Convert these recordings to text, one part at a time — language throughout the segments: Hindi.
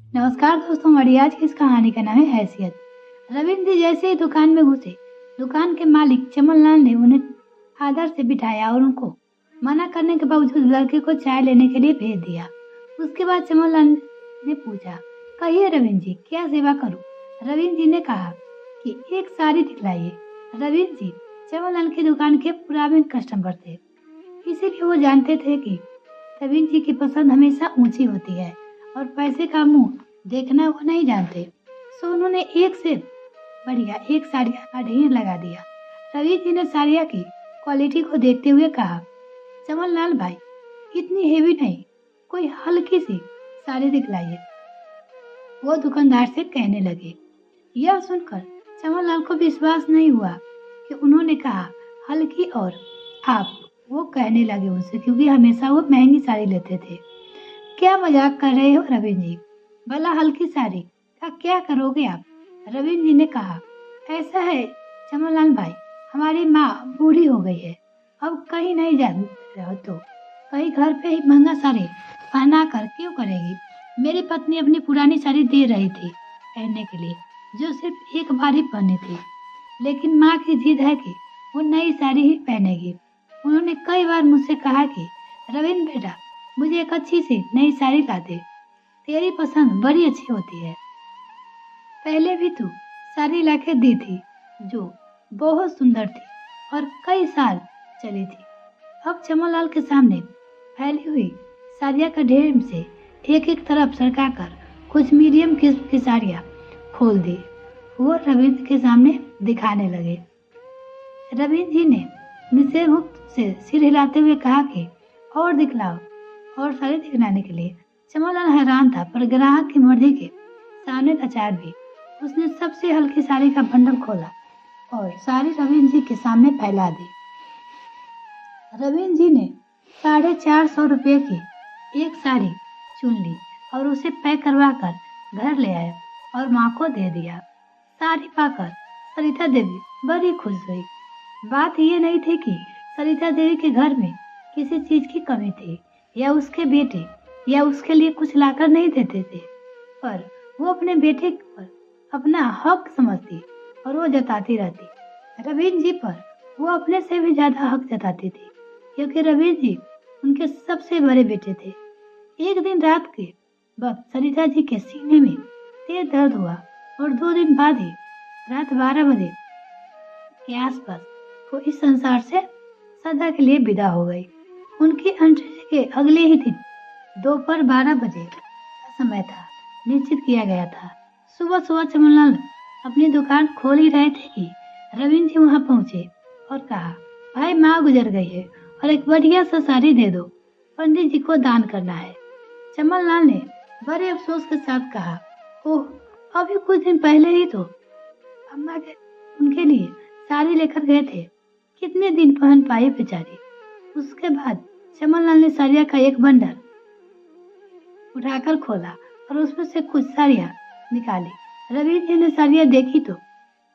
नमस्कार दोस्तों, हमारी आज की इस कहानी का नाम है हैसियत। रविंद्र जी जैसे ही दुकान में घुसे, दुकान के मालिक चमन लाल ने उन्हें आदर से बिठाया और उनको मना करने के बावजूद लड़के को चाय लेने के लिए भेज दिया। उसके बाद चमन लाल ने पूछा, कहिए रविंद्र जी, क्या सेवा करूं? रविंद्र जी ने कहा कि एक साड़ी दिखलाइए। रविंद्र जी चमन लाल की दुकान के पुराने कस्टमर थे, इसीलिए वो जानते थे कि रविंद्र जी की पसंद हमेशा ऊंची होती है और पैसे का मुंह देखना वो नहीं जानते। सो उन्होंने एक से बढ़िया एक साड़ियाँ का ढेर लगा दिया। रविंद्र जी ने साड़ियाँ की क्वालिटी को देखते हुए कहा, चमन लाल भाई, इतनी हेवी नहीं, कोई हल्की सी साड़ी दिखलाइए। वो दुकानदार से कहने लगे। यह सुनकर चमन लाल को विश्वास नहीं हुआ कि उन्होंने कहा हल्की, और आप वो कहने लगे उनसे, क्योंकि हमेशा वो महंगी साड़ी लेते थे। क्या मजाक कर रहे हो रविंद्र जी? भला हल्की साड़ी का क्या करोगे आप? रविंद्र जी ने कहा, ऐसा है चमन लाल भाई, हमारी माँ बूढ़ी हो गई है, अब कहीं नहीं जा रहे हो तो कहीं घर पे ही महंगा साड़ी पहना कर क्यों करेगी? मेरी पत्नी अपनी पुरानी साड़ी दे रही थी पहनने के लिए, जो सिर्फ एक बार ही पहनी थी, लेकिन माँ की जिद है कि वो नई साड़ी ही पहनेगी। उन्होंने कई बार मुझसे कहा कि रविंद्र बेटा, मुझे एक अच्छी सी नई साड़ी ला दे, तेरी पसंद बड़ी अच्छी होती है। पहले भी तू साड़ी लाके दी थी जो बहुत सुंदर थी और कई साल चली थी। अब चमनलाल के सामने फैली हुई साड़ियाँ का ढेर से एक एक तरफ सरकाकर कुछ मीडियम किस्म की साड़ियाँ खोल दी। वो रविंद्र के सामने दिखाने लगे। रविंद्र जी ने निषेध मुक्त से सिर हिलाते हुए कहा कि और दिखलाओ। और साड़ी दिखलाने के लिए चमनलाल हैरान था, पर ग्राहक की मर्जी के सामने लाचार भी। उसने सबसे हल्की साड़ी का बंडल खोला और साड़ी रविंद्र जी के सामने फैला दी। रविंद्र जी ने 450 रुपये की एक साड़ी चुन ली और उसे पैक करवा कर घर ले आए और माँ को दे दिया। साड़ी पाकर सरिता देवी बड़ी खुश हुई। बात ये नहीं थी कि सरिता देवी के घर में किसी चीज की कमी थी या उसके बेटे या उसके लिए कुछ लाकर नहीं देते थे, पर वो अपने बेटे पर अपना हक समझती और वो जताती रहती। रविंद्र जी पर वो अपने से भी ज्यादा हक जताती थी, क्योंकि रविंद्र जी उनके सबसे बड़े बेटे थे। एक दिन रात के वक्त सरिता जी के सीने में तेज दर्द हुआ और 2 दिन बाद ही रात 12 बजे के आसपास वो इस संसार से सदा के लिए विदा हो गई। उनकी अंत्येष्टि के अगले ही दिन दोपहर 12 बजे का समय था, निश्चित किया गया था। सुबह सुबह चमनलाल अपनी दुकान खोल ही रहे थे कि रविंद्र जी वहां पहुंचे और कहा, भाई, माँ गुजर गई है और एक बढ़िया सा साड़ी दे दो, पंडित जी को दान करना है। चमनलाल ने बड़े अफसोस के साथ कहा, ओह, अभी कुछ दिन पहले ही तो अम्मा के उनके लिए साड़ी लेकर गए थे, कितने दिन पहन पाई बेचारी। उसके बाद चमनलाल ने साड़ियाँ का एक बंडल उठाकर खोला और उसमें से कुछ साड़ियाँ निकाली। रवि जी ने साड़ियाँ देखी तो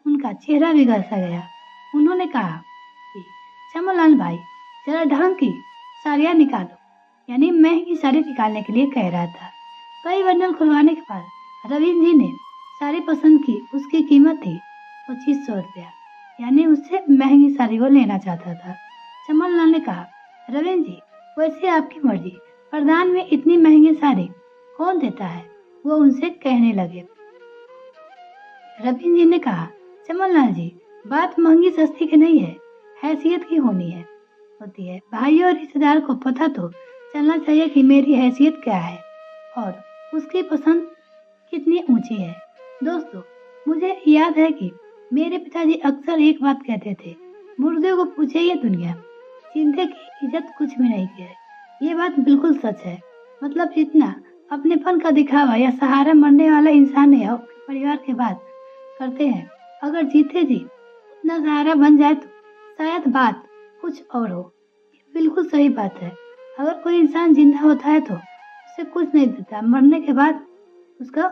उनका चेहरा भी सा गया। उन्होंने कहा कि चमनलाल भाई, जरा ढंग की साड़ियाँ निकालो, यानी महंगी साड़ी निकालने के लिए कह रहा था। कई बंडल खुलवाने के बाद रविंद्र जी ने साड़ी पसंद की। उसकी कीमत थी 2500 रुपया, यानी उससे महंगी साड़ी वो लेना चाहता था। चमनलाल ने कहा, रविंद्र जी, वैसे आपकी मर्जी, प्रदान में इतनी महंगी साड़ी कौन देता है? वो उनसे कहने लगे। रविंद्र जी ने कहा, चमनलाल जी, बात महंगी सस्ती की नहीं है, हैसियत की होती है। भाइयों और रिश्तेदार को पता तो चलना चाहिए कि मेरी हैसियत क्या है और उसकी पसंद कितनी ऊंची है। दोस्तों, मुझे याद है कि मेरे पिताजी अक्सर एक बात कहते थे, मुर्दे को पूछे ये दुनिया, जिंदे की इज्जत कुछ भी नहीं है। ये बात बिल्कुल सच है। मतलब जितना अपनेपन का दिखावा या सहारा मरने वाला इंसान या परिवार के बात करते हैं, अगर जीते जी उतना सहारा बन जाए तो शायद बात कुछ और हो। ये बिल्कुल सही बात है। अगर कोई इंसान जिंदा होता है तो उसे कुछ नहीं देता, मरने के बाद उसका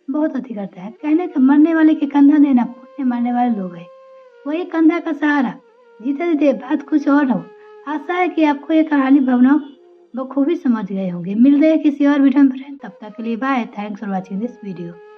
बहुत अति करता है। कहने का मरने वाले के कंधा देना पुण्य मारने वाले लोग हैं, वही कंधा का सहारा। जीते जी बात कुछ और हो। आशा है कि आपको ये कहानी भावनाओं बखूबी समझ गए होंगे। मिलते हैं किसी और वीडियो में फ्रेंड, तब तक के लिए bye. Thanks for watching this video.